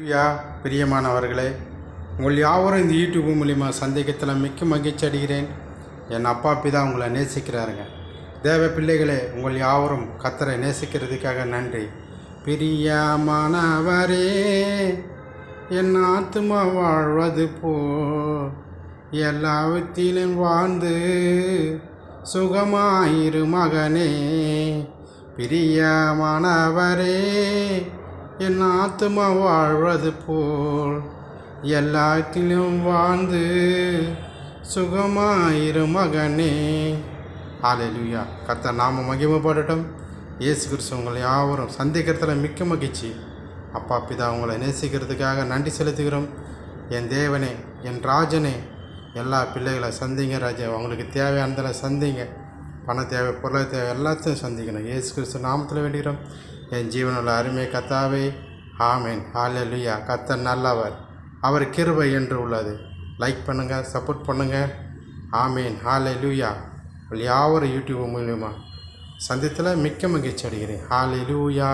ஐயா, பிரியமானவர்களே, உங்கள் யாவரும் இந்த யூடியூப் மூலிமா சந்தேகத்தில் மிக்க மகிழ்ச்சி அடைகிறேன். என் அப்பா பிதா உங்களை நேசிக்கிறாருங்க. தேவ பிள்ளைகளே, உங்கள் யாவரும் கர்த்தரை நேசிக்கிறதுக்காக நன்றி. பிரியமானவரே, என் ஆத்துமா வாழ்வது போ எல்லாவற்றிலும் வாழ்ந்து சுகமாயிரு மகனே. பிரியமானவரே, என் ஆத்துமா வாழ்வது போல் எல்லாத்திலும் வாழ்ந்து சுகமாயிரு மகனே. ஹல்லேலூயா. கர்த்தர் நாம மகிமைப்படட்டும். இயேசு கிறிஸ்து உங்களை யாவரும் சந்திக்கிறதுல மிக்க மகிழ்ச்சி. அப்பா பிதா உங்களை நேசிக்கிறதுக்காக நன்றி செலுத்துகிறோம். என் தேவனே, என் ராஜனே, எல்லா பிள்ளைகளை சந்திங்க ராஜா. அவங்களுக்கு தேவையானதில் சந்திங்க. பண தேவை, பொருள் தேவை, எல்லாத்தையும் சந்திக்கணும். இயேசு கிறிஸ்து நாமத்தில் வேண்டுகிறோம். என் ஜீவனுள்ள அருமை கர்த்தாவே, ஆமென். ஹல்லேலூயா. கர்த்தர் நல்லவர், அவர் கிருபை என்று உள்ளது. லைக் பண்ணுங்கள், சப்போர்ட் பண்ணுங்கள். ஆமென். ஹல்லேலூயா. யாவரும் யூடியூப் மூலியமாக சந்தித்தில் மிக்க மகிழ்ச்சி அடைகிறேன். ஹல்லேலூயா.